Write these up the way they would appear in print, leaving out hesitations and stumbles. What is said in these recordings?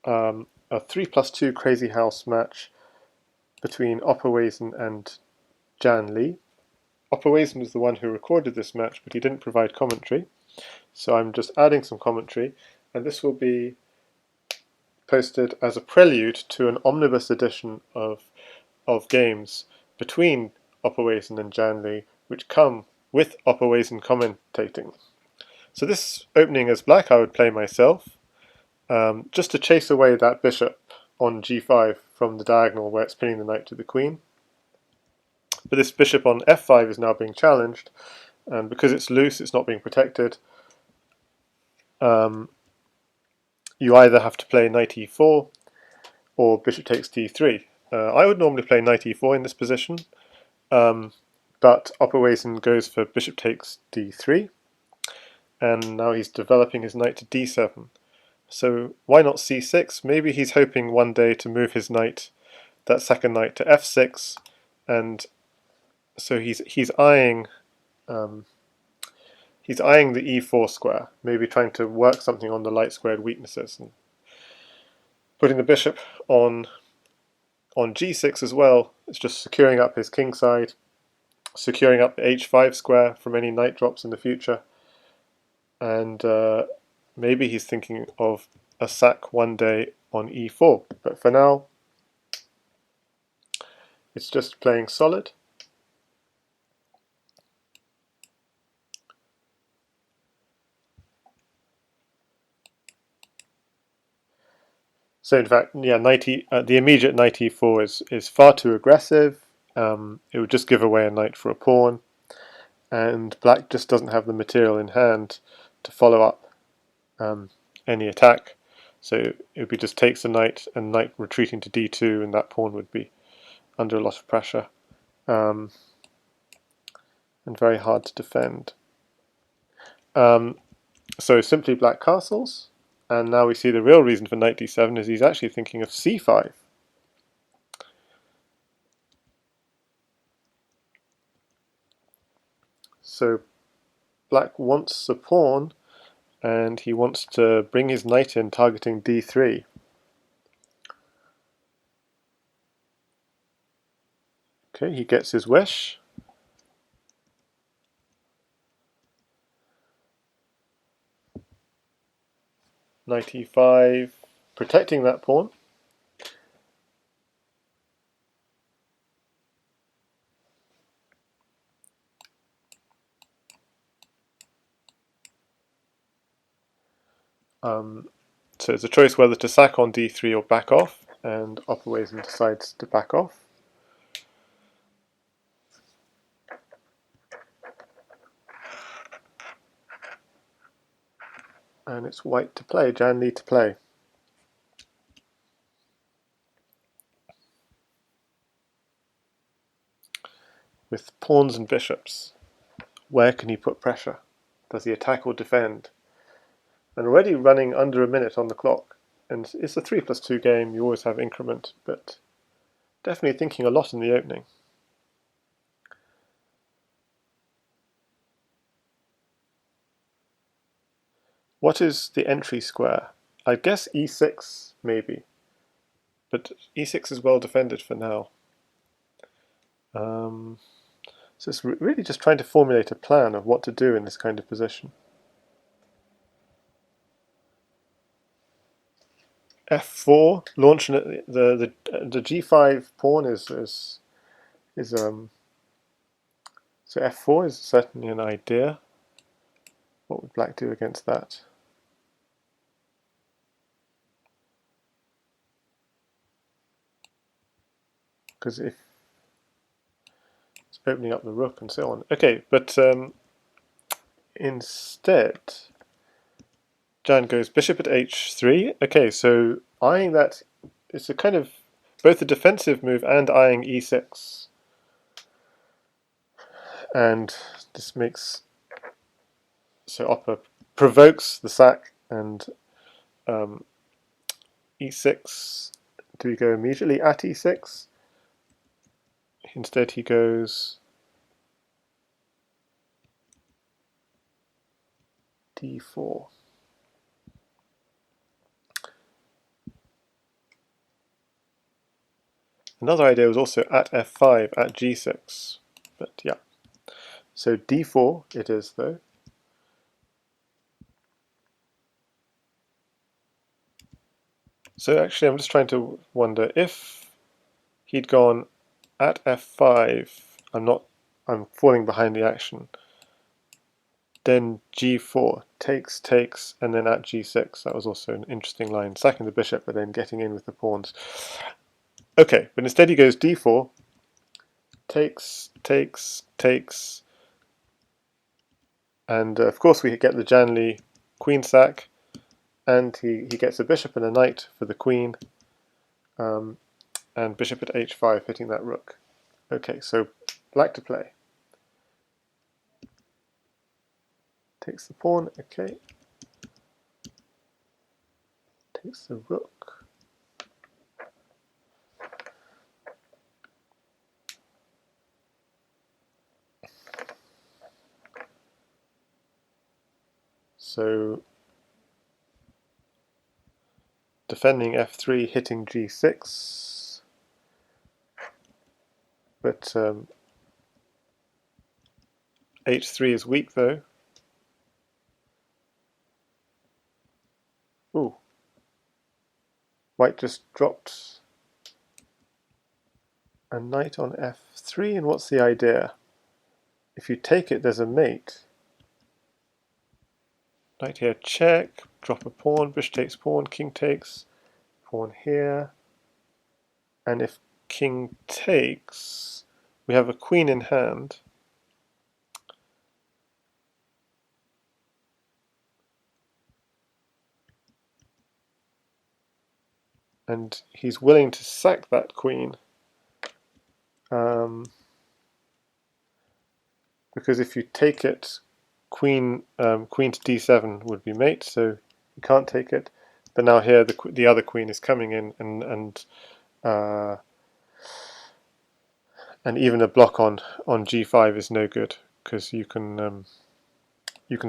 a 3+2 Crazyhouse match between opperwezen and JannLee. opperwezen was the one who recorded this match, but he didn't provide commentary, so I'm just adding some commentary, and this will be posted as a prelude to an omnibus edition of games between opperwezen and JannLee, which come with opperwezen commentating. So this opening as black I would play myself, just to chase away that bishop on g5 from the diagonal where it's pinning the knight to the queen. But this bishop on f5 is now being challenged, and because it's loose, it's not being protected. You either have to play knight e4 or bishop takes d3. I would normally play knight e4 in this position, but opperwezen goes for bishop takes d3, and now he's developing his knight to d7. So why not c6? Maybe he's hoping one day to move his knight, that second knight, to f6, and so he's eyeing the e4 square, maybe trying to work something on the light squared weaknesses, and putting the bishop on g6 as well. It's just securing up his king side, securing up the h5 square from any knight drops in the future, and maybe he's thinking of a sack one day on e4, but for now it's just playing solid. So in fact, yeah, the immediate knight e4 is far too aggressive. It would just give away a knight for a pawn, and black just doesn't have the material in hand to follow up any attack. So it would be just takes the knight and knight retreating to d2, and that pawn would be under a lot of pressure and very hard to defend. So simply black castles, and now we see the real reason for knight d7 is he's actually thinking of c5. So black wants a pawn, and he wants to bring his knight in, targeting d3. Okay, he gets his wish. Knight e5, protecting that pawn. So it's a choice whether to sack on d3 or back off, and opperwezen decides to back off. And it's white to play, JannLee to play. With pawns and bishops, where can he put pressure? Does he attack or defend? And already running under a minute on the clock, and it's a 3+2 game, you always have increment, but definitely thinking a lot in the opening. What is the entry square? I guess e6 maybe, but e6 is well defended for now. So it's really just trying to formulate a plan of what to do in this kind of position. f4, launching the g5 pawn is so f4 is certainly an idea. What would black do against that? Because if it's opening up the rook and so on. Okay, but instead Jan goes bishop at h3. Okay, so eyeing that, it's a kind of both a defensive move and eyeing e6. And this makes, so opper provokes the sack, and e6, do we go immediately at e6? Instead he goes d4. Another idea was also at f5 at g6, but yeah. So d4 it is though. So actually I'm just trying to wonder if he'd gone at f5, I'm falling behind the action, then g4, takes, and then at g6. That was also an interesting line, sacking the bishop but then getting in with the pawns. Okay, but instead he goes d4, takes, and of course we get the JannLee queen sack, and he gets a bishop and a knight for the queen, and bishop at h5 hitting that rook. Okay, so black to play. Takes the pawn, okay. Takes the rook. So defending f3, hitting g6, but h3 is weak though. Ooh, white just dropped a knight on f3, and what's the idea? If you take it, there's a mate. Knight here, check, drop a pawn, bishop takes pawn, king takes, pawn here, and if king takes, we have a queen in hand. And he's willing to sack that queen, because if you take it, queen to d7 would be mate, so you can't take it. But now here the other queen is coming in, and even a block on g5 is no good, because you can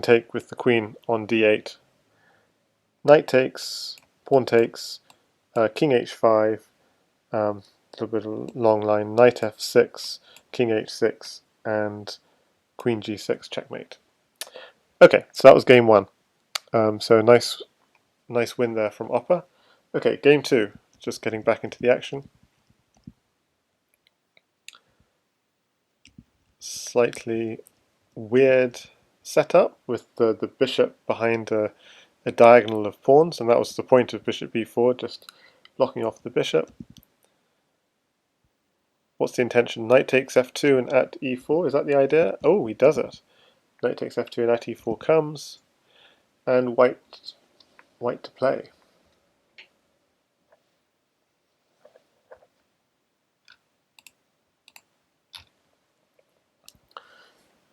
take with the queen on d8. Knight takes, pawn takes, king h5, a little bit of long line, knight f6, king h6, and queen g6 checkmate. Okay, so that was game one. So nice win there from Opper. Okay, game two, just getting back into the action. Slightly weird setup with the bishop behind a diagonal of pawns, and that was the point of bishop b4, just blocking off the bishop. What's the intention? Knight takes f2 and at e4, is that the idea? Oh, he does it. Knight takes f2 and at e4 comes, and white to play.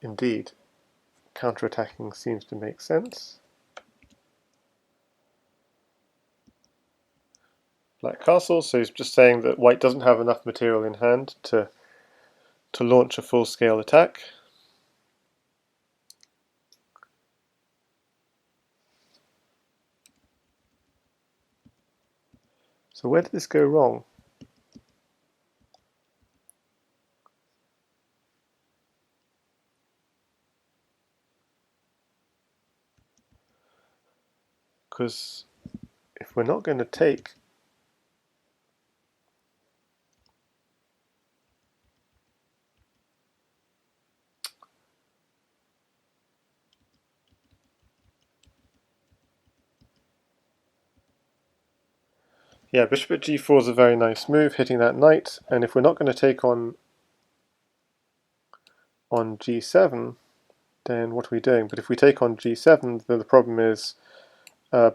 Indeed, counterattacking seems to make sense. Black castle, so he's just saying that white doesn't have enough material in hand to launch a full-scale attack. So where did this go wrong? Because if we're not going to take yeah, bishop at g4 is a very nice move, hitting that knight, and if we're not going to take on g7, then what are we doing? But if we take on g7, then the problem is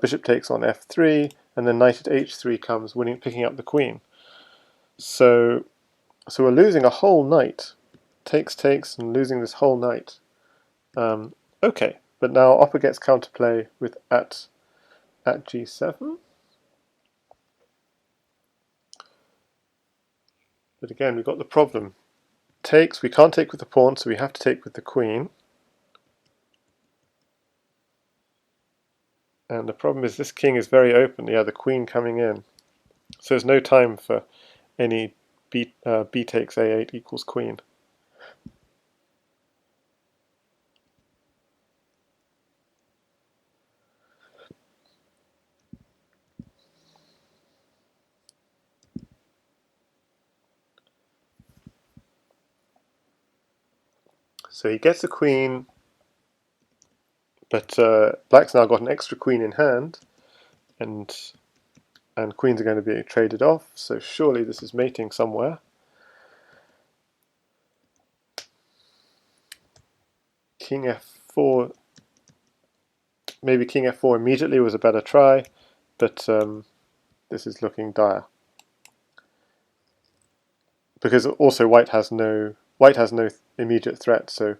bishop takes on f3, and then knight at h3 comes, picking up the queen. So we're losing a whole knight. Takes, and losing this whole knight. Okay, but now Opper gets counterplay with at g7. But again, we've got the problem. Takes, we can't take with the pawn, so we have to take with the queen. And the problem is this king is very open. Yeah, the queen coming in. So there's no time for any b takes a8 equals queen. So he gets a queen, but black's now got an extra queen in hand, and queens are going to be traded off, so surely this is mating somewhere. King f4, maybe king f4 immediately was a better try, but this is looking dire. Because also white has no immediate threat, so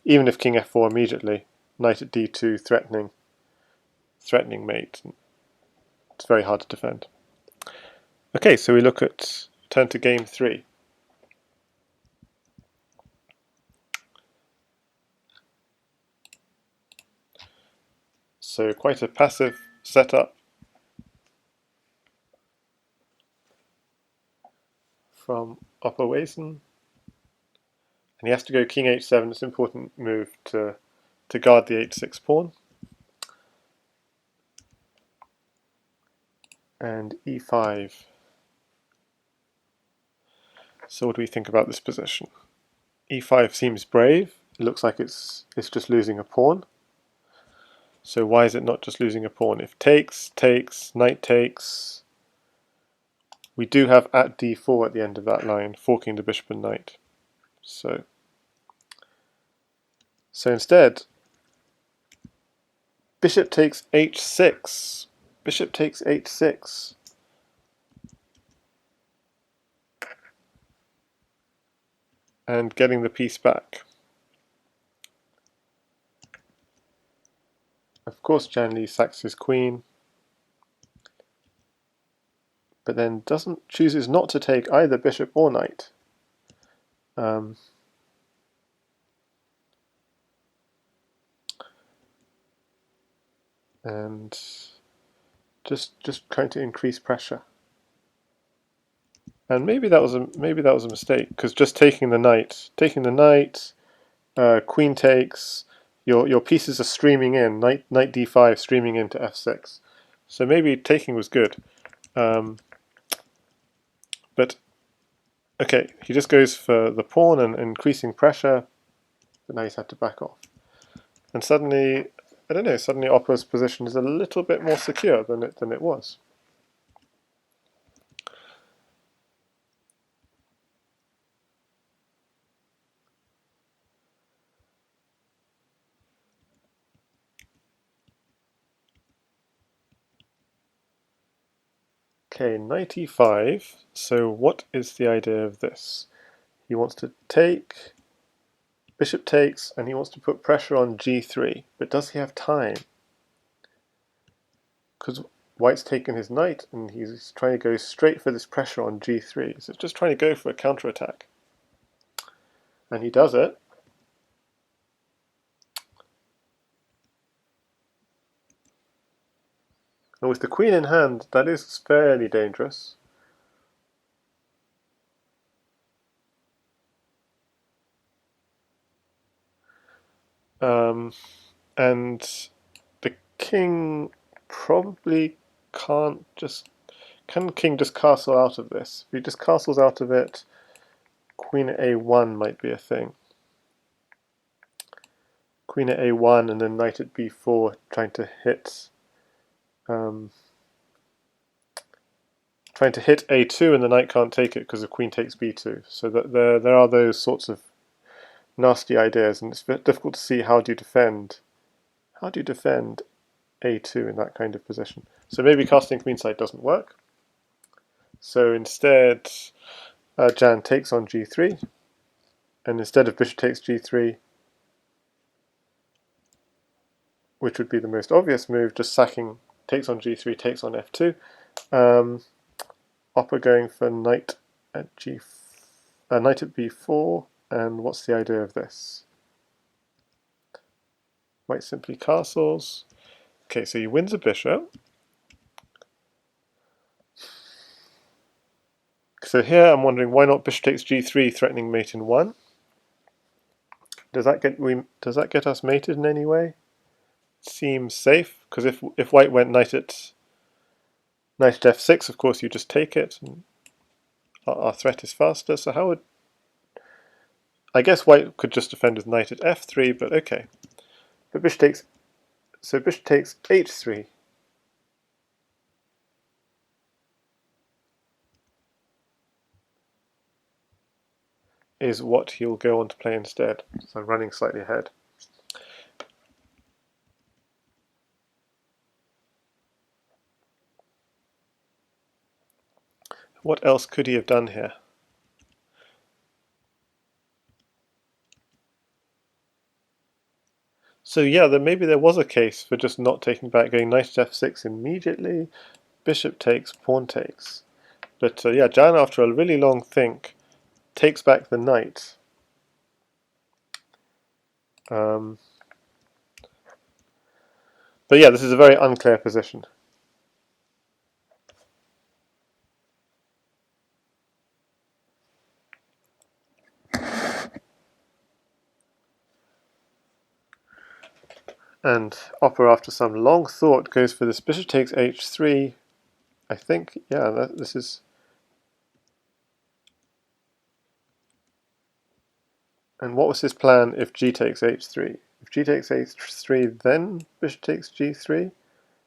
even if king f4 immediately, knight at d2 threatening mate, it's very hard to defend. Okay, so we turn to game 3. So quite a passive setup from opperwezen. And he has to go king h7. It's an important move to guard the h6 pawn. And e5. So what do we think about this position? e5 seems brave. It looks like it's just losing a pawn. So why is it not just losing a pawn? If takes, knight takes, we do have at d4 at the end of that line, forking the bishop and knight. So instead, bishop takes h6. Bishop takes h6. And getting the piece back. Of course, JannLee sacks his queen, but then chooses not to take either bishop or knight. And just trying to increase pressure. And maybe that was a mistake, because just taking the knight, queen takes, your pieces are streaming in, knight d5 streaming into f6. So maybe taking was good. But okay, he just goes for the pawn and increasing pressure, but now he's had to back off. And suddenly, I don't know, suddenly Opper's position is a little bit more secure than it was. Okay, knight e5. So what is the idea of this? He wants to take, bishop takes, and he wants to put pressure on g3. But does he have time? Because white's taken his knight, and he's trying to go straight for this pressure on g3. So it's just trying to go for a counterattack. And he does it. And with the queen in hand, that is fairly dangerous. And the king probably can't just... Can the king just castle out of this? If he just castles out of it, queen at a1 might be a thing. Queen at a1 and then knight at b4, trying to hit a2, and the knight can't take it because the queen takes b2. So that there are those sorts of nasty ideas, and it's difficult to see how do you defend a2 in that kind of position. So maybe casting queenside doesn't work. So instead, Jan takes on g3, and instead of bishop takes g3, which would be the most obvious move, just sacking, takes on g3, takes on f2. Opper going for knight at b4, and what's the idea of this? White simply castles. Okay, so he wins a bishop. So here I'm wondering why not bishop takes g3, threatening mate in 1. Does that get us mated in any way? Seems safe, because if white went knight at f6, of course you just take it, and our threat is faster. So how would, I guess white could just defend with knight at f3, but okay. But bishop takes h3. Is what he'll go on to play instead. So I'm running slightly ahead. What else could he have done here? So yeah, maybe there was a case for just not taking back, going knight at f6 immediately, bishop takes, pawn takes. But yeah, Jan, after a really long think, takes back the knight. But yeah, this is a very unclear position. And Opper, after some long thought, goes for this bishop takes h3. I think, yeah, this is... And what was his plan if g takes h3? If g takes h3, then bishop takes g3?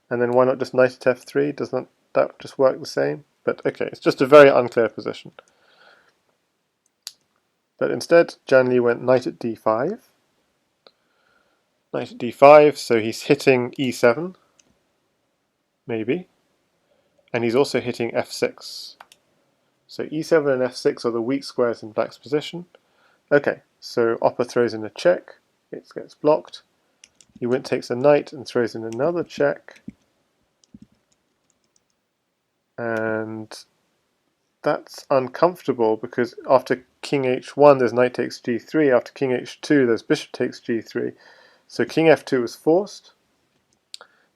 And then why not just knight at f3? Doesn't that just work the same? But okay, it's just a very unclear position. But instead, JannLee went knight at d5. Knight at d5, so he's hitting e7, maybe. And he's also hitting f6. So e7 and f6 are the weak squares in black's position. Okay, so Opper throws in a check. It gets blocked. He takes a knight and throws in another check. And that's uncomfortable because after king h1 there's knight takes g3, after king h2 there's bishop takes g3. So king f2 is forced,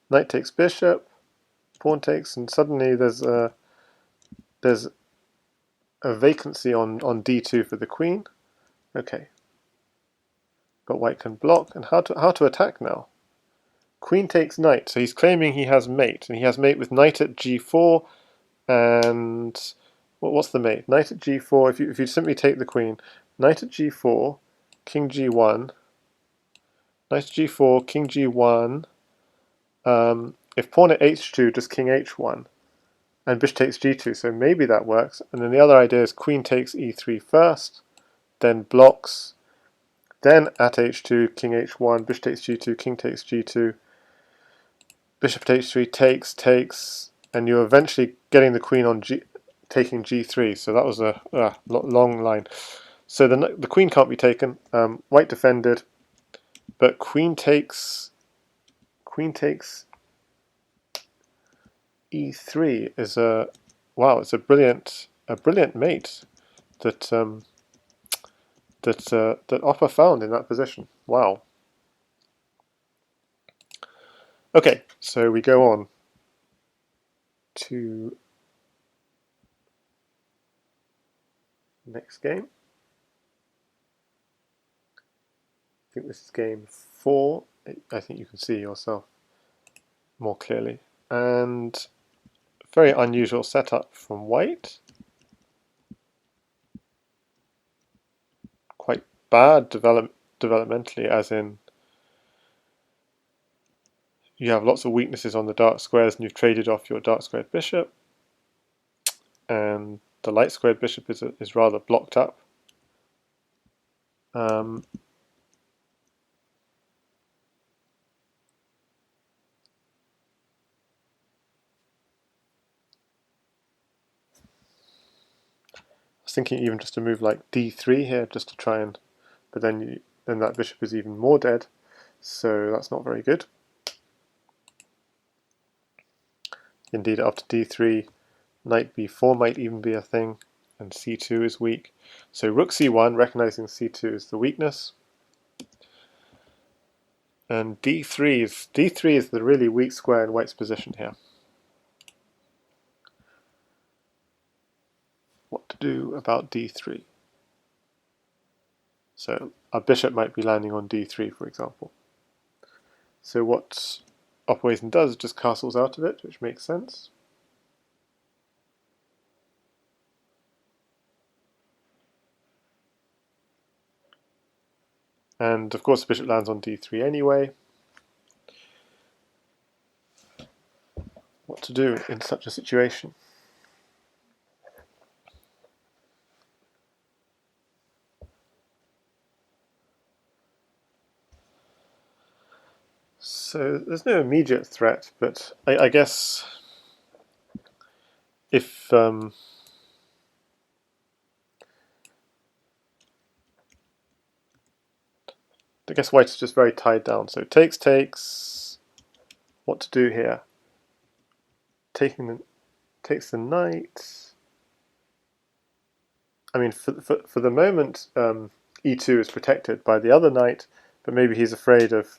knight takes bishop, pawn takes, and suddenly there's a vacancy on d2 for the queen. Okay, but white can block. And how to attack now? Queen takes knight, so he's claiming he has mate, and he has mate with knight at g4, and what's the mate? Knight at g4. If you simply take the queen, knight at g4, king g1, knight at g4, king g1. If pawn at h2, just king h1, and bishop takes g2. So maybe that works. And then the other idea is queen takes e3 first, then blocks, then at h2, king h1, bishop takes g2, king takes g2, bishop takes h3, takes, and you're eventually getting the queen on taking g3. So that was a long line. So the queen can't be taken. White defended, but queen takes e3 is it's a brilliant mate that that Opper found in that position. Wow. Okay, so we go on to next game. I think this is game 4. I think you can see yourself more clearly. And very unusual setup from white. Quite bad developmentally, as in you have lots of weaknesses on the dark squares and you've traded off your dark squared bishop. And the light squared bishop is rather blocked up. I was thinking even just a move like d3 here, just to try and, but then that bishop is even more dead, so that's not very good. Indeed, after d3, knight b4 might even be a thing, and c2 is weak. So rook c1, recognizing c2 is the weakness, and d3 is the really weak square in white's position here. What to do about d3? So our bishop might be landing on d3, for example. So what opperwezen does is just castles out of it, which makes sense. And of course the bishop lands on d3 anyway. What to do in such a situation? So there's no immediate threat, but I guess if I guess white is just very tied down. So takes. What to do here? Takes the knight. I mean, for the moment, e2 is protected by the other knight, but maybe he's afraid of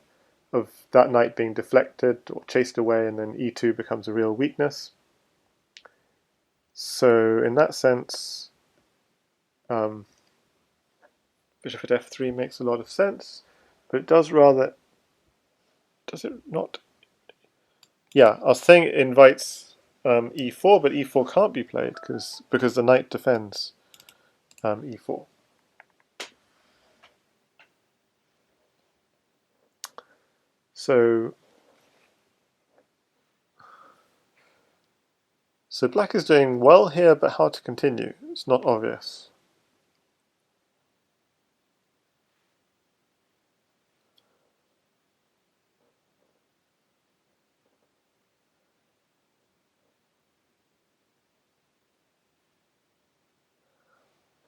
that knight being deflected or chased away, and then e2 becomes a real weakness. So in that sense, bishop at f3 makes a lot of sense, but it does rather. Does it not? Yeah, I was saying it invites e4, but e4 can't be played because the knight defends e4. So black is doing well here, but hard to continue. It's not obvious.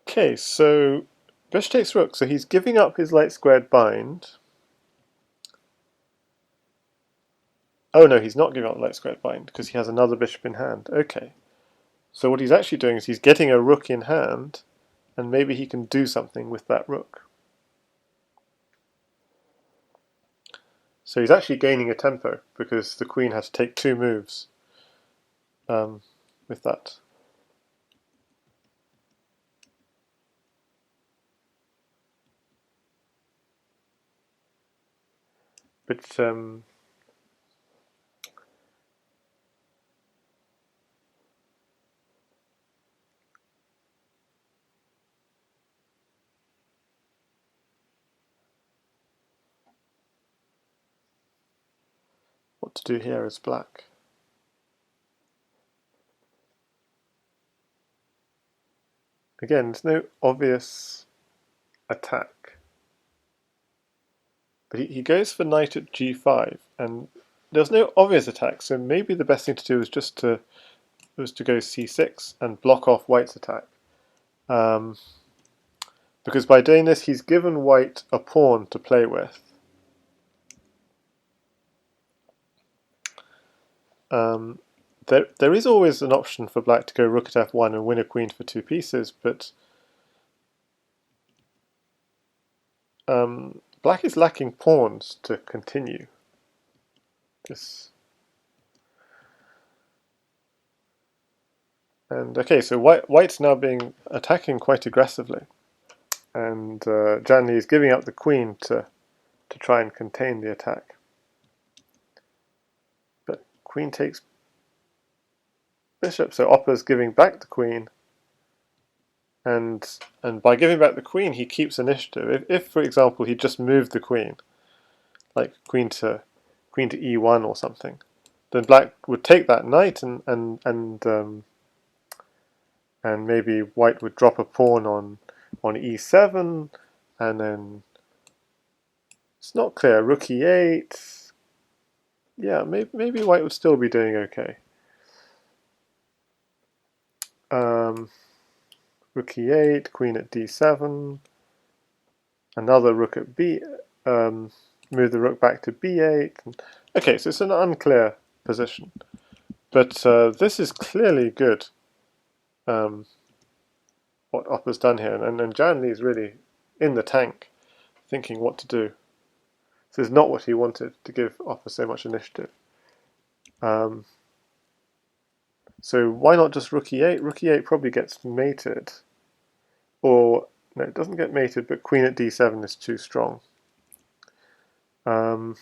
Okay, so bishop takes rook, so he's giving up his light squared bind. Oh no, he's not giving up the light squared bind because he has another bishop in hand. Okay, so what he's actually doing is he's getting a rook in hand, and maybe he can do something with that rook. So he's actually gaining a tempo because the queen has to take 2 moves with that. But what to do here is black. Again, there's no obvious attack. But he goes for knight at g5, and there's no obvious attack, so maybe the best thing to do is just to go c6 and block off white's attack. Because by doing this, he's given white a pawn to play with. There is always an option for black to go rook at f1 and win a queen for 2 pieces, but black is lacking pawns to continue this. And okay, so white's now attacking quite aggressively, and JannLee is giving up the queen to try and contain the attack. But queen takes bishop, so opper's giving back the queen, and by giving back the queen, he keeps initiative. If for example, he just moved the queen, like queen to e1 or something, then black would take that knight, and maybe white would drop a pawn on e7, and then it's not clear. Rook e8. Yeah, maybe white would still be doing okay. Rook e8, queen at d7, another rook at b. Move the rook back to b8. Okay, so it's an unclear position, but this is clearly good. What opper's done here, and JannLee is really in the tank, thinking what to do. This is not what he wanted, to give opper so much initiative. So why not just rook e8? Rook e8 probably gets mated. or no, it doesn't get mated, but queen at d7 is too strong. And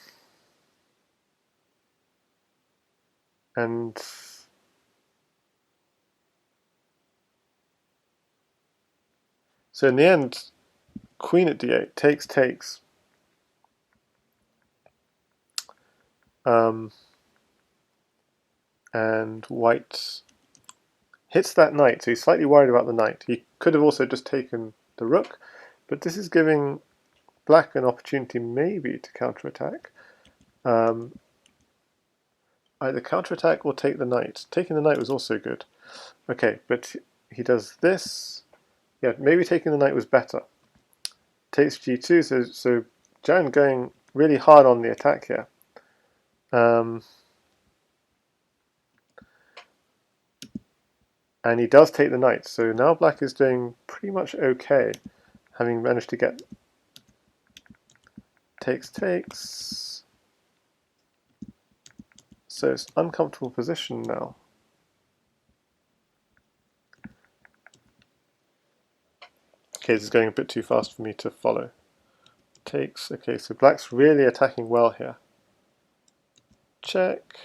so in the end, queen at d8 takes. And white hits that knight, so he's slightly worried about the knight. He could have also just taken the rook, but this is giving black an opportunity maybe to counterattack. Either counterattack or take the knight. Taking the knight was also good. Okay, but he does this. Yeah, maybe taking the knight was better. Takes g2, so Jan going really hard on the attack here. And he does take the knight, so now black is doing pretty much okay, having managed to get takes. So it's uncomfortable position now. Okay, this is going a bit too fast for me to follow. Takes, okay, so black's really attacking well here. Check,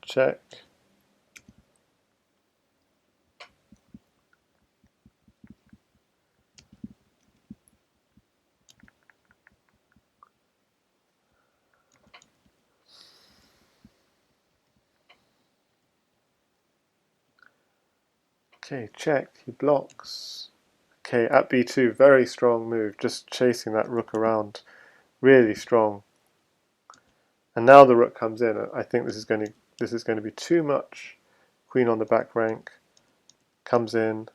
check. Okay, check, he blocks. Okay, at b2, very strong move, just chasing that rook around. Really strong. And now the rook comes in. I think this is going to be too much. Queen on the back rank comes in,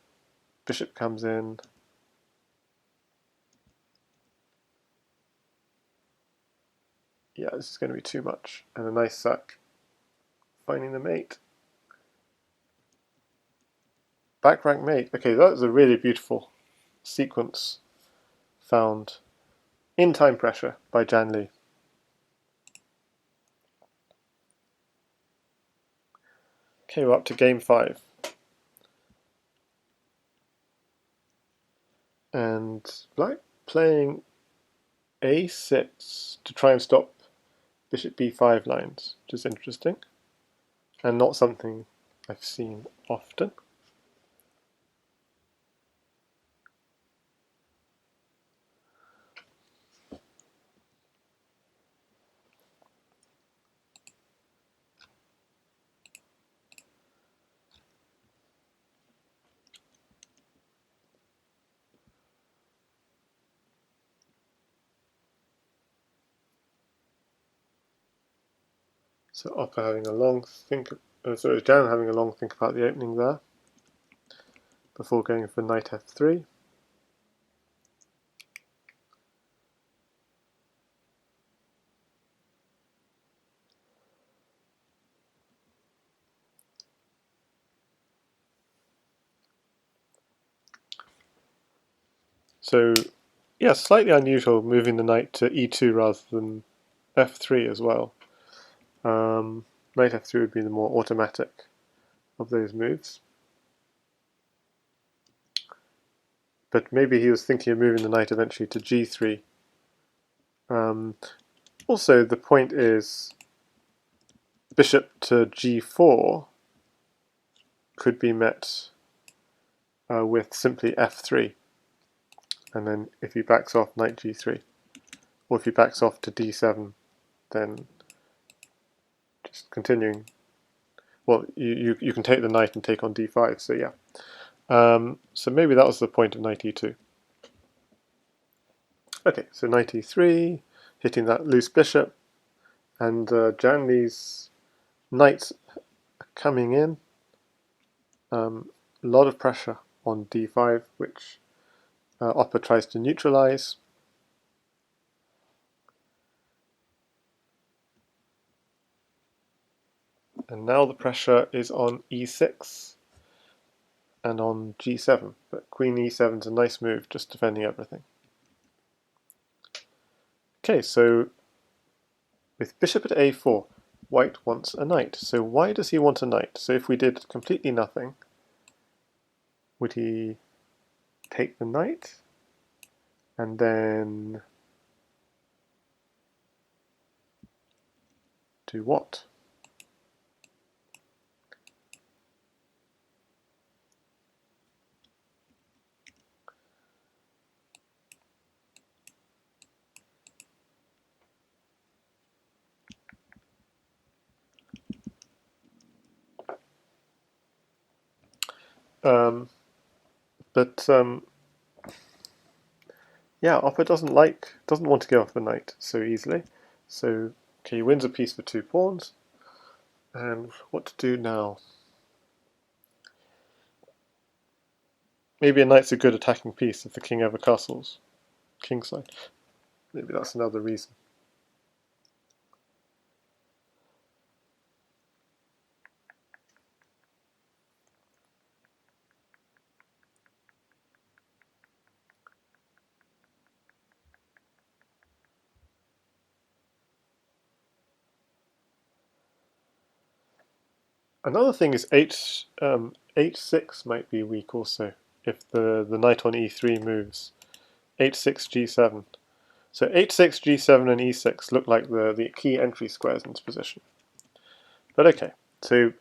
bishop comes in. Yeah, this is going to be too much. And a nice sack. Finding the mate. Back rank mate. Okay, that was a really beautiful sequence found in Time Pressure by JannLee. Okay, we're up to game 5. And black playing a6 to try and stop bishop b5 lines, which is interesting and not something I've seen often. So Opper having a long think, Jan having a long think about the opening there before going for knight f3. So, yeah, slightly unusual moving the knight to e2 rather than f3 as well. Knight f3 would be the more automatic of those moves. But maybe he was thinking of moving the knight eventually to g3. Also, the point is bishop to g4 could be met with simply f3. And then if he backs off, knight g3. Or if he backs off to d7, then just continuing. Well, you can take the knight and take on d5, so yeah. So maybe that was the point of knight e2. Okay, so knight e3, hitting that loose bishop, and JannLee's knights coming in. A lot of pressure on d5, which Opper tries to neutralize. And now the pressure is on e6 and on g7, but queen e7 is a nice move, just defending everything. Okay, so with bishop at a4, white wants a knight. So why does he want a knight? So if we did completely nothing, would he take the knight, and then do what? But yeah, opper doesn't want to give up a knight so easily. So okay, he wins a piece for 2 pawns. And what to do now? Maybe a knight's a good attacking piece if the king ever castles kingside. Maybe that's another reason. Another thing is h6 might be weak also if the knight on e3 moves. h6 g7. So h6 g7 and e6 look like the key entry squares in this position. But okay, so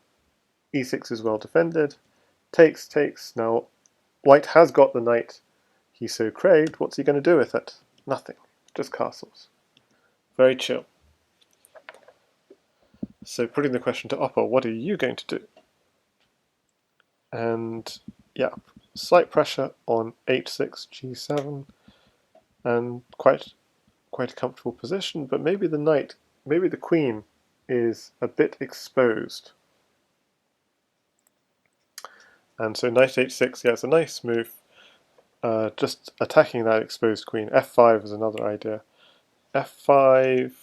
e6 is well defended. Takes. Now white has got the knight he so craved. What's he going to do with it? Nothing. Just castles. Very chill. So putting the question to opper, what are you going to do? And yeah, slight pressure on h6, g7, and quite a comfortable position, but maybe the knight, maybe the queen is a bit exposed. And so knight h6, yeah, it's a nice move. Just attacking that exposed queen. f5 is another idea. f5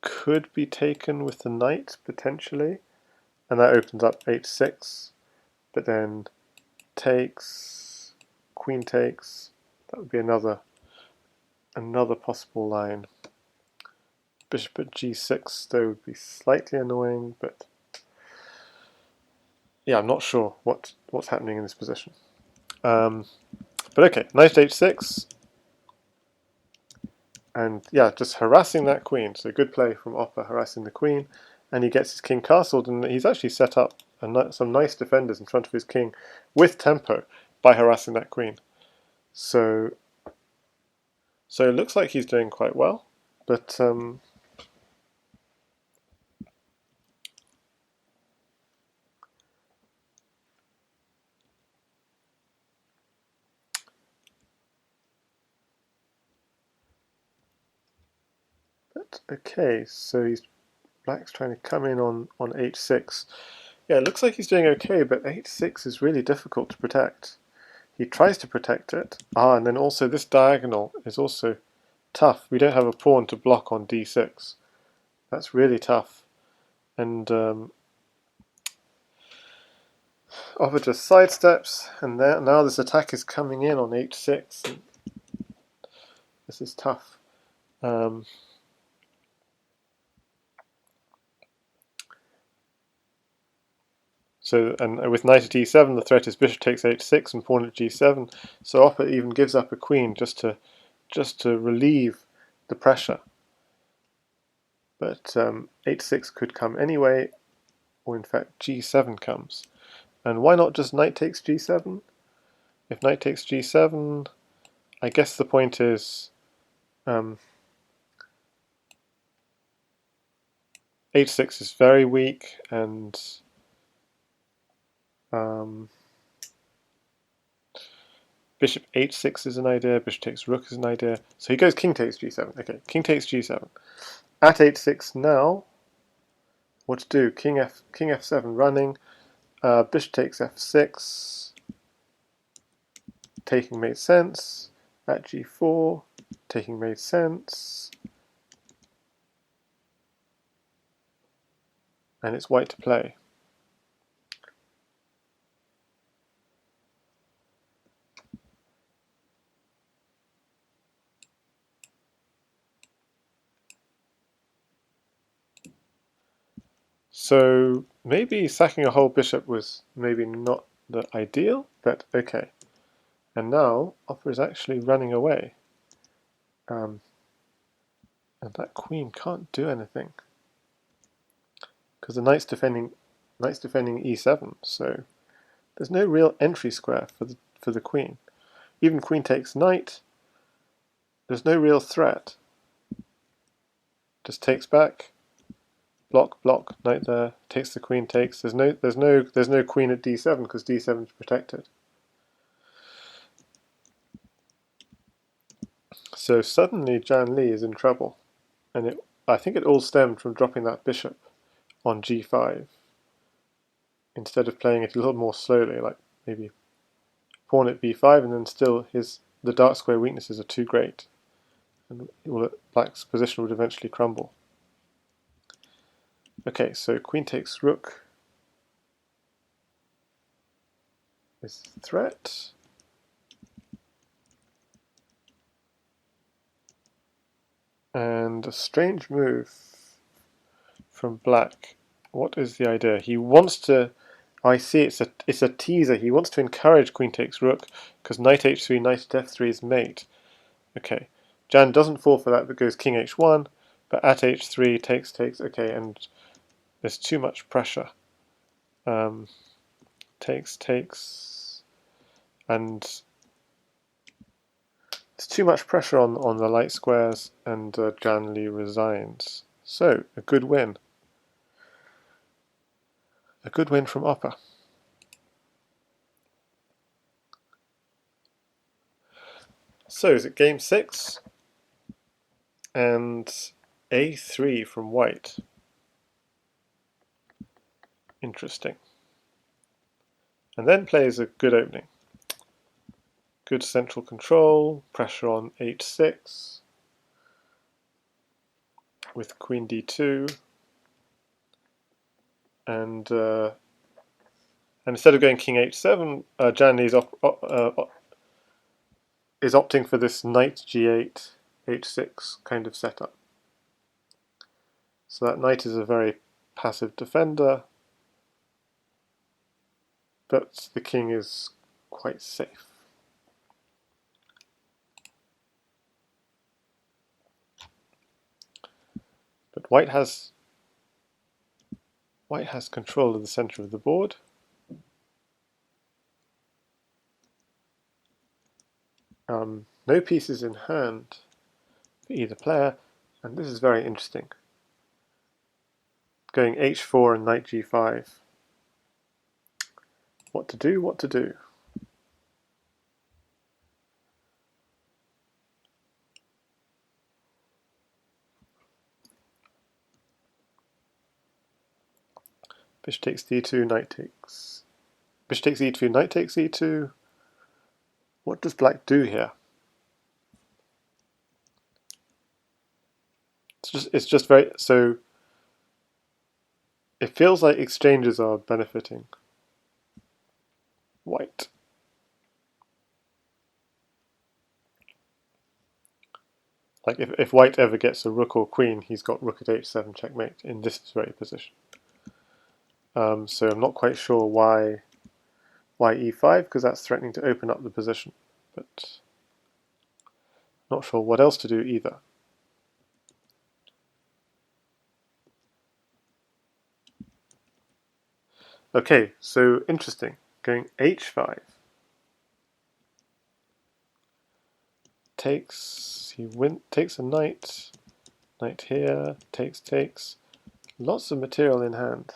could be taken with the knight, potentially, and that opens up h6, but then takes, queen takes, that would be another possible line. Bishop at g6 though would be slightly annoying, but yeah, I'm not sure what's happening in this position. But okay, knight h6, and yeah, just harassing that queen. So good play from opper, harassing the queen, and he gets his king castled, and he's actually set up some nice defenders in front of his king with tempo by harassing that queen. So it looks like he's doing quite well, but okay, so black's trying to come in on h6. Yeah, it looks like he's doing okay, but h6 is really difficult to protect. He tries to protect it. And then also this diagonal is also tough. We don't have a pawn to block on d6. That's really tough. And opper just sidesteps, and now this attack is coming in on h6. This is tough. So, and with knight at e7, the threat is bishop takes h6 and pawn at g7. So opper even gives up a queen just to relieve the pressure. But h6 could come anyway, or in fact g7 comes. And why not just knight takes g7? If knight takes g7, I guess the point is h6 is very weak, and bishop h6 is an idea, bishop takes rook is an idea. So he goes king takes g7. Okay, king takes g7. At h6 now, what to do? King f7 running, bishop takes f6, taking made sense. At g4, taking made sense. And it's white to play. So maybe sacking a whole bishop was maybe not the ideal, but okay. And now opper is actually running away. And that queen can't do anything because the knight's defending e7. So there's no real entry square for the queen. Even queen takes knight. There's no real threat. Just takes back. Block, block, knight there. Takes the queen. Takes. There's no queen at d7 because d7 is protected. So suddenly JannLee is in trouble, and I think it all stemmed from dropping that bishop on g5 instead of playing it a little more slowly, like maybe pawn at b5, and then still the dark square weaknesses are too great, and black's position would eventually crumble. Okay, so queen takes rook is threat. And a strange move from black. What is the idea? He wants to. I see it's a teaser. He wants to encourage queen takes rook because knight h3, knight at f3 is mate. Okay, Jan doesn't fall for that but goes king h1, but at h3 takes. Okay, and there's too much pressure. Takes, and there's too much pressure on the light squares, and JannLee resigns. So a good win. A good win from opper. So is it game 6? And a3 from white. Interesting. And then plays a good opening. Good central control, pressure on h6 with queen d2. And instead of going king h7, JannLee is opting for this knight g8, h6 kind of setup. So that knight is a very passive defender, but the king is quite safe. But white has control of the center of the board. No pieces in hand for either player, and this is very interesting. Going h4 and knight g5. What to do, what to do. Bishop takes d2, knight takes... Bishop takes e2, knight takes e2. What does black do here? It's just very... So it feels like exchanges are benefiting white. Like if white ever gets a rook or queen, he's got rook at h7 checkmate in this very position. So I'm not quite sure why e5, because that's threatening to open up the position, but not sure what else to do either. Okay, so interesting. Going h5 takes a knight here, takes. Lots of material in hand.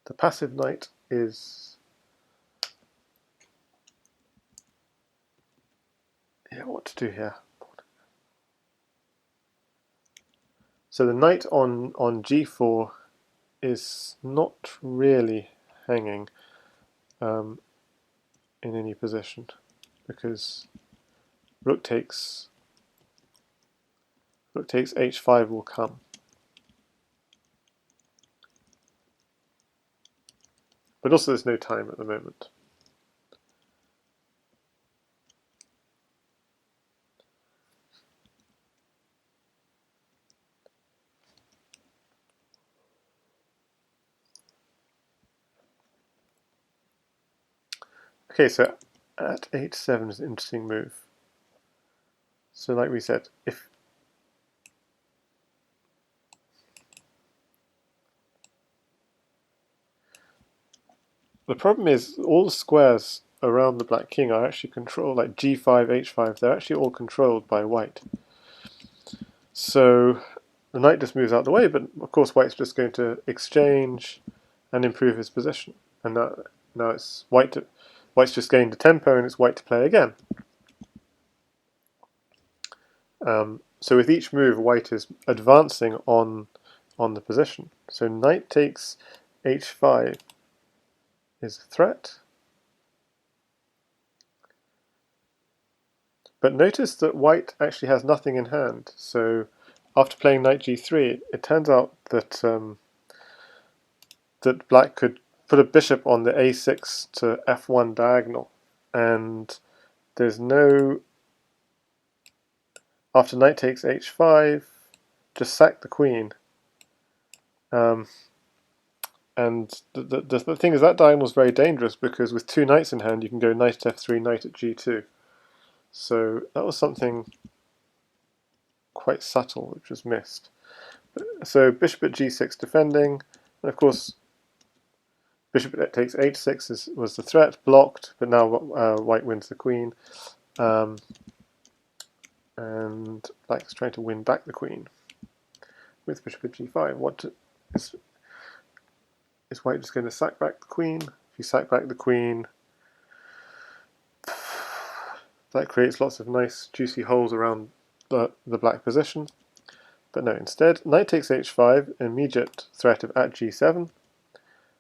The passive knight is... Yeah, what to do here? So the knight on g4 is not really hanging in any position, because rook takes h5 will come. But also there's no time at the moment. Okay, so at h7 is an interesting move. So like we said, if the problem is all the squares around the black king are actually controlled, like g5, h5, they're actually all controlled by white. So the knight just moves out the way, but of course white's just going to exchange and improve his position. And now it's white's just gained the tempo and it's white to play again. So with each move, white is advancing on the position. So knight takes h5 is a threat. But notice that white actually has nothing in hand. So after playing knight g3, it turns out that that black could put a bishop on the a6 to f1 diagonal, and there's no. After knight takes h5, just sack the queen. And the thing is, that diagonal is very dangerous because with two knights in hand, you can go knight at f3, knight at g2. So that was something quite subtle which was missed. So bishop at g6 defending, and of course bishop takes h6 was the threat, blocked, but now white wins the queen. And black is trying to win back the queen with bishop at g5. Is white just going to sack back the queen? If you sack back the queen, that creates lots of nice juicy holes around the black position. But no, instead, knight takes h5, immediate threat of at g7.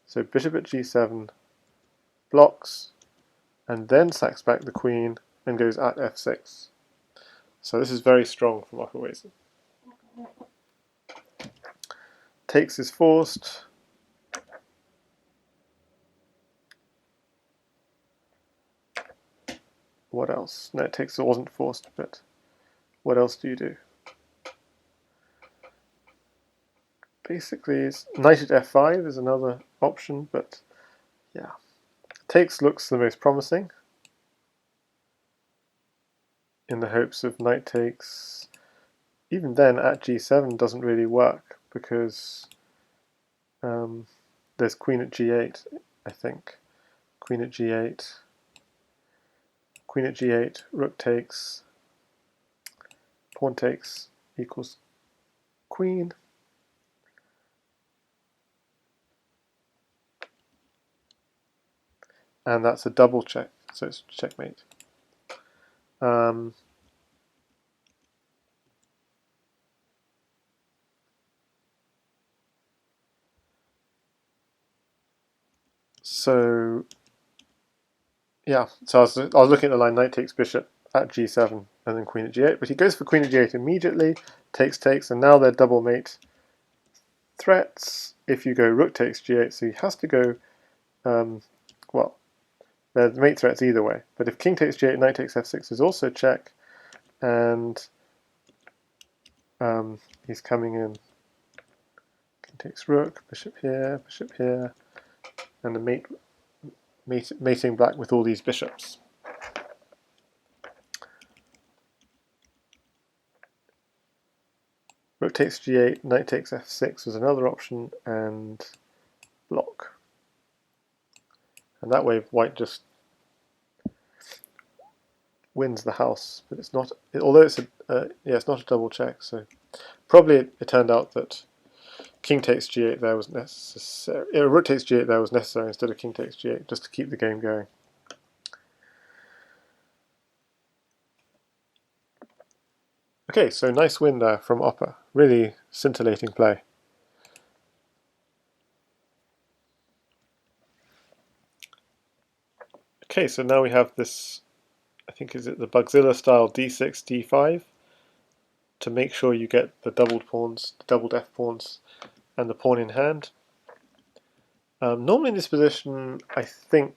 So bishop at g7 blocks, and then sacks back the queen and goes at f6. So this is very strong from opperwezen. Takes is forced. What else? No, takes wasn't forced, but what else do you do? Basically, knight at f5 is another option, but yeah. Takes looks the most promising, in the hopes of knight takes. Even then, at g7 doesn't really work, because there's queen at g8, I think. Queen at g8, rook takes, pawn takes equals queen. And that's a double check, so it's checkmate. So yeah, so I was looking at the line knight takes bishop at g7 and then queen at g8, but he goes for queen at g8 immediately, takes, and now they're double mate threats if you go rook takes g8, so he has to go, well, they're mate threats either way, but if king takes g8, knight takes f6 is also check, and he's coming in, king takes rook, bishop here, and the mating black with all these bishops. Rook takes g8, knight takes f6 was another option, and block. And that way white just wins the house, but it's not. Although it's it's not a double check. So probably it turned out that king takes g8 there was necessary. Rook takes g8 there was necessary instead of king takes g8, just to keep the game going. Okay, so nice win there from Opper. Really scintillating play. Okay, so now we have this, I think is it the Bugzilla style d6, d5, to make sure you get the doubled pawns, the doubled f pawns, and the pawn in hand. Normally in this position, I think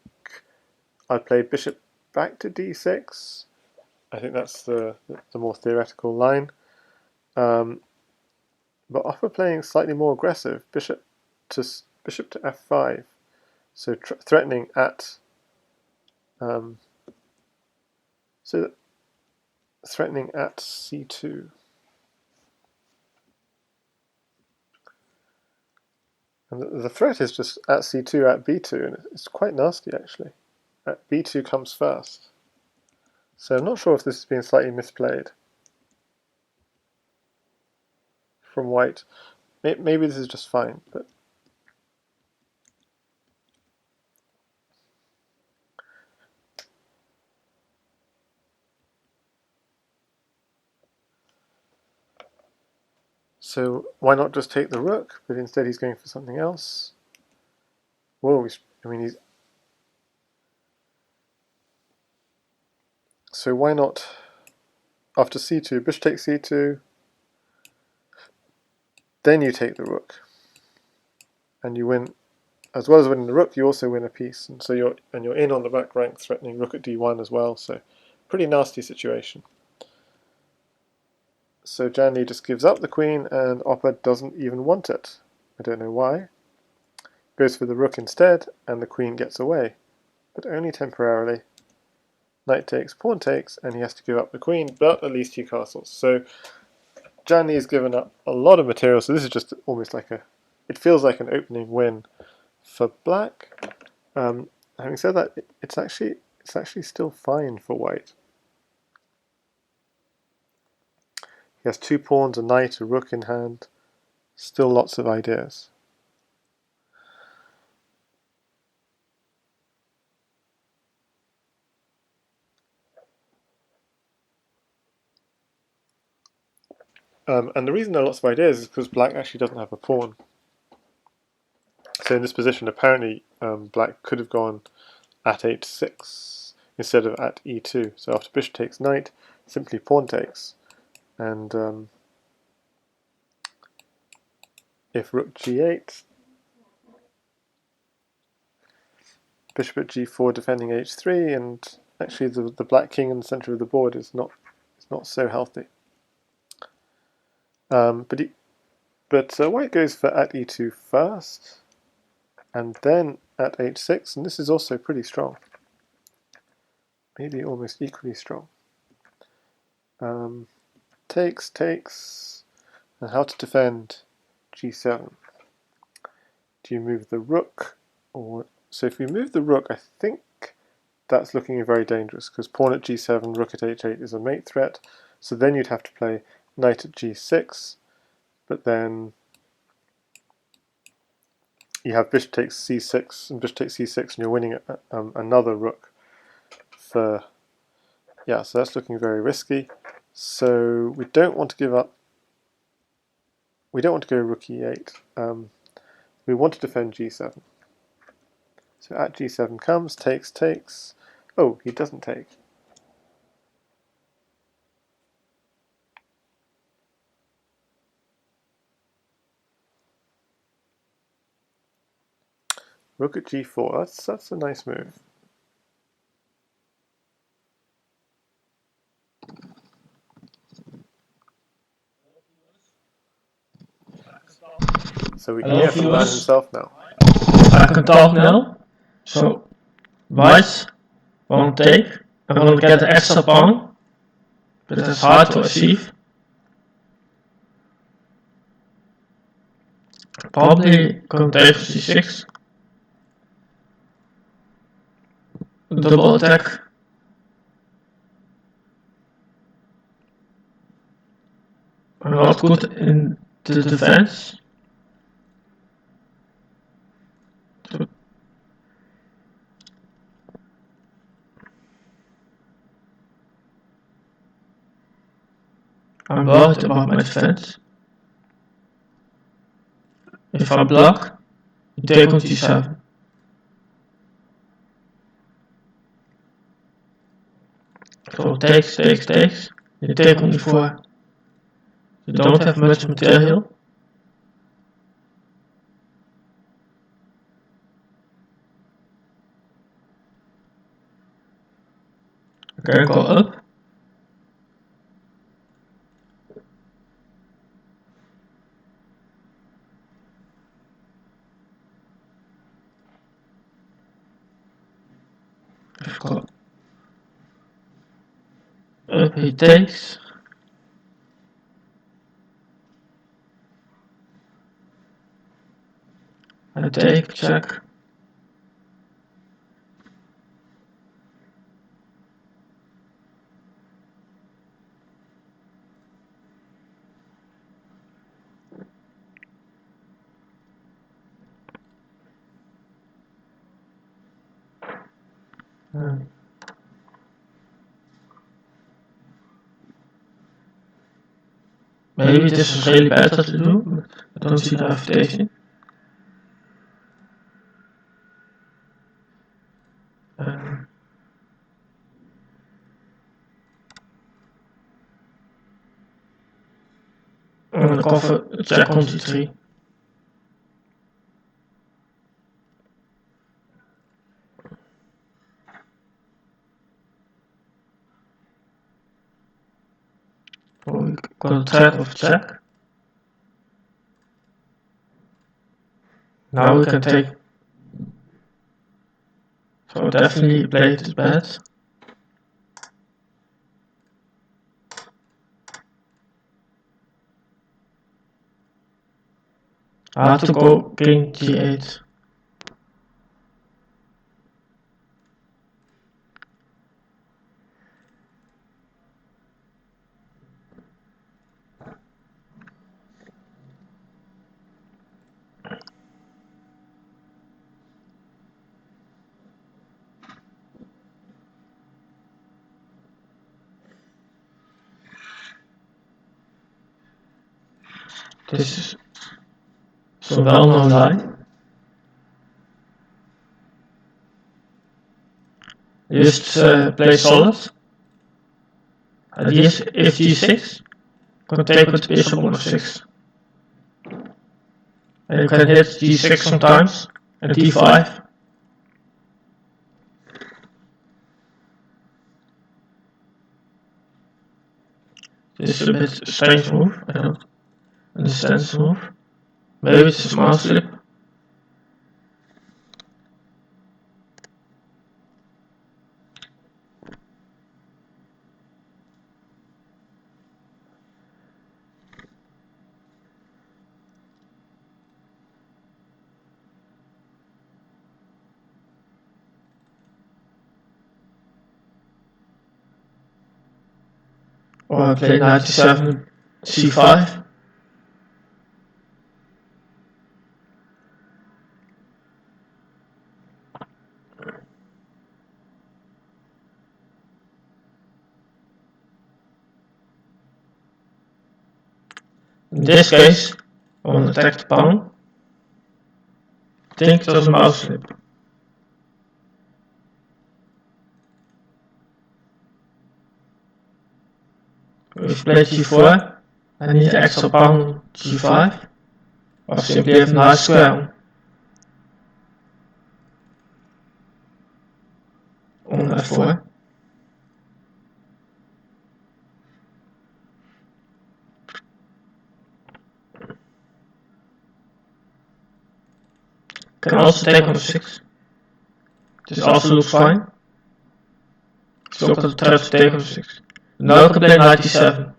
I'd play bishop back to d6. I think that's the more theoretical line. But Opper playing slightly more aggressive, bishop to f5, so threatening at So threatening at c2. And the threat is just at c2, at b2, and it's quite nasty actually. At b2 comes first. So I'm not sure if this has been slightly misplayed from white. Maybe this is just fine, but so why not just take the rook? But instead he's going for something else. Whoa, he's so why not after c2, bishop takes c2, then you take the rook, and you win. As well as winning the rook, you also win a piece, and so you're in on the back rank, threatening rook at d1 as well. So pretty nasty situation. So JannLee just gives up the queen, and Opper doesn't even want it. I don't know why. Goes for the rook instead, and the queen gets away, but only temporarily. Knight takes, pawn takes, and he has to give up the queen, but at least he castles. So JannLee has given up a lot of material, so this is just almost like it feels like an opening win for black. Having said that, it's actually still fine for white. He has 2 pawns, a knight, a rook in hand. Still lots of ideas. And the reason there are lots of ideas is because black actually doesn't have a pawn. So in this position, apparently black could have gone at h6 instead of at e2. So after bishop takes knight, simply pawn takes. And if rook g8, bishop at g4 defending h3, and actually the black king in the center of the board is not so healthy. But white goes for at e2 first, and then at h6, and this is also pretty strong. Maybe almost equally strong. Takes, and how to defend g7. Do you move the rook? So if you move the rook, I think that's looking very dangerous, because pawn at g7, rook at h8 is a mate threat, so then you'd have to play knight at g6, but then you have bishop takes c6 and bishop takes c6, and you're winning another rook for, yeah, so that's looking very risky. So we don't want to give up, we don't want to go rook e8, we want to defend g7. So at g7 comes, takes, oh, he doesn't take. Rook at g4, that's a nice move. So we can hear from the man himself now. I can talk now. So, white won't take. I'm gonna get the extra pawn, but it's hard to achieve. Probably gonna take c6. Double attack. I'm not good in the defense. I'm worried about my defense. If I block, you take on g7. So takes. You take on e4. You don't have much material. I can go up. Go bishop, he takes. I take, check. Maybe this is really better to do, but I don't see the invitation. I'm gonna cover check on d3. We got a threat of check. Now we can take. So definitely played is bad. I have to go king g8. This is so well-known line. Just play solid. If g6, can take with bishop on f6. And you can hit g6 sometimes, and d5. This is a bit strange move, I don't understand this move. Maybe it's a mouse slip. Or I play knight d7, c5. In this case, I want to attack the pawn. I think it was a mouse slip. If you play g4, I need extra pawn g5, or simply have a nice square on f4. Can also take on f6. This also looks fine. Still got the threat to take on f6. Now I can play knight d7.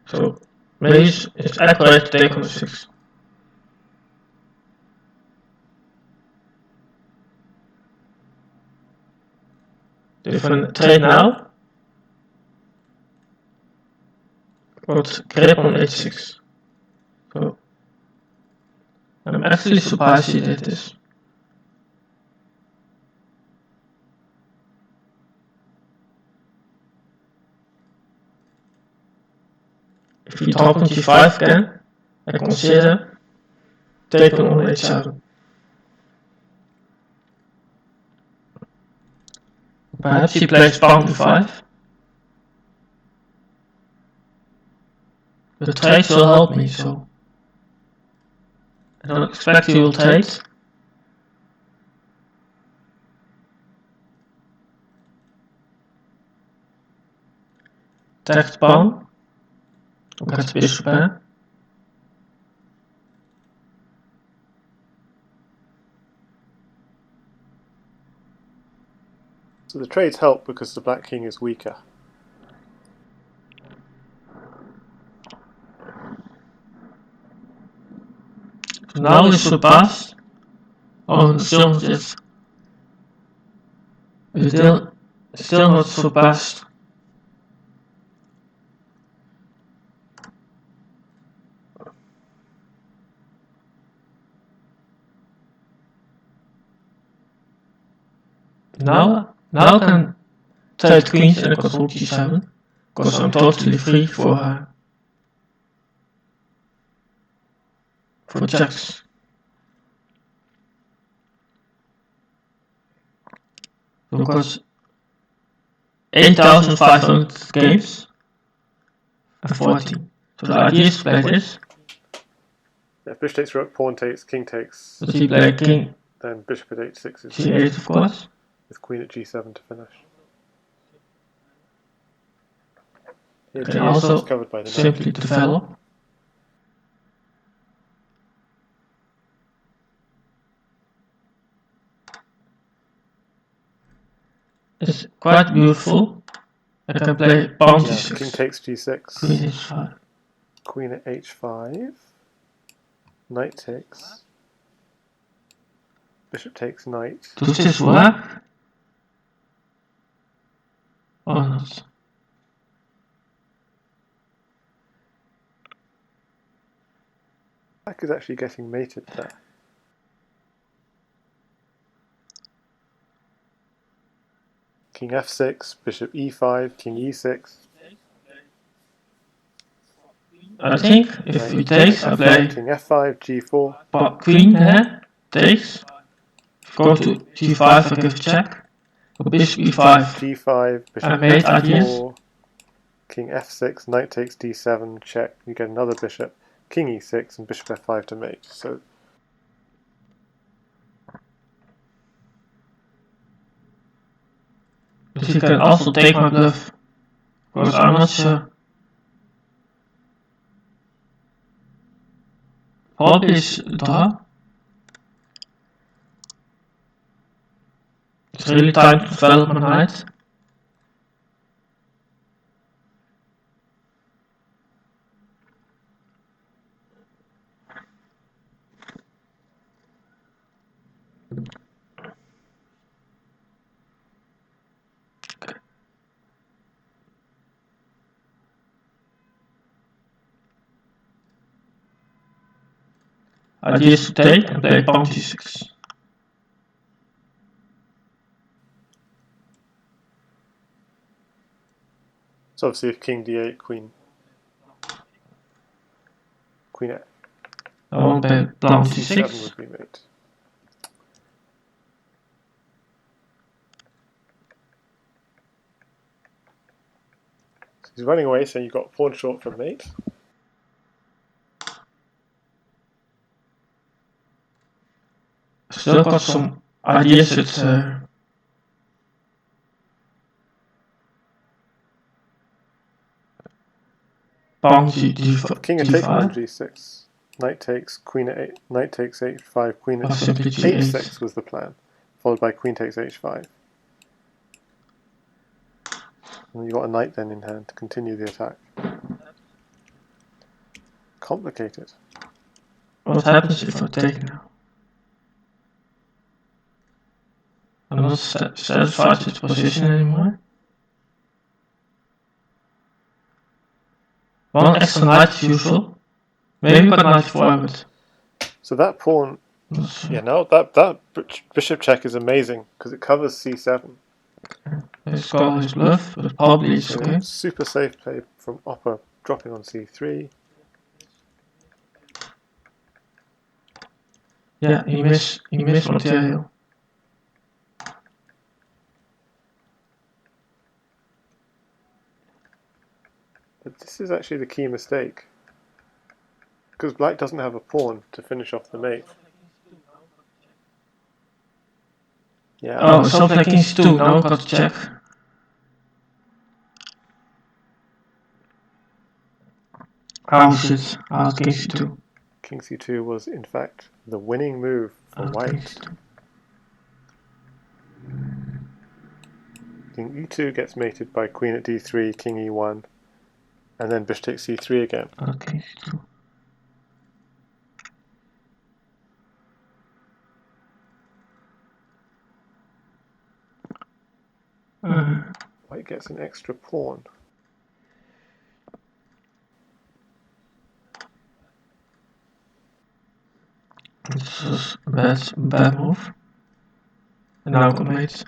So maybe it's accurate to take on f6. If I trade now, got grip on h6. So I'm actually surprised he did this. If you drop on g5 again, I consider taking on h7. Perhaps he plays pawn e5. The trades will help me, so I don't expect he will trade. Attack the pawn. Look at the bishop there. So the trades help because the black king is weaker. So now we surpassed. Oh, still not yet. Still not surpassed. Now I can trade queens and control g7, because I'm totally free for checks. Because 8,500 games and 14. So the idea is to play this. Yeah, bishop takes rook, pawn takes, king takes. But he play king. Then bishop at h6 is c8 of course. With queen at g7 to finish. Yeah, Okay, also covered by the simply develop. It's quite beautiful. I can play pawn g6. King takes g6. Queen h5. Queen at h5. Knight takes. Bishop takes knight. Does this work? Or not? Black is actually getting mated there. King f6, bishop e5, king e6. I think if he takes, I play king f5, g4. Queen here takes. Go to g5, I give check. Bishop e5. g5, bishop f4. King f6, knight takes d7, check. You get another bishop. King e6 and bishop f5 to mate. So but he can also take my bluff. Because I'm not sure. Probably is draw. It's really time to develop my knight. Idea is to take and play pawn g6. So obviously if king d8, queen f. I won't play pawn g6. would be mate. So he's running away, saying you've got pawn short from mate. Still got some ideas with pawn g5. King takes on g6. Knight takes, queen at 8, knight takes h5, queen at h6 was the plan, followed by queen takes h5. And you got a knight then in hand to continue the attack. Complicated. What happens if I take now? I'm not satisfied with the position anymore. One extra knight is useful. Maybe we got knight forward. So that pawn, yeah, no, that bishop check is amazing because it covers c7. Let's call his bluff, but probably it's okay. Super safe play from Opper, dropping on c3. Yeah, he missed material. But this is actually the key mistake. Because black doesn't have a pawn to finish off the mate. Yeah. Oh, something like king c2, now I've got to check. How is it? Out king c2. King c2 was in fact the winning move for white. King e2 gets mated by queen at d3, king e1, and then bishop takes c3 again. King c2. White gets an extra pawn. This is a bad move. And now got mates.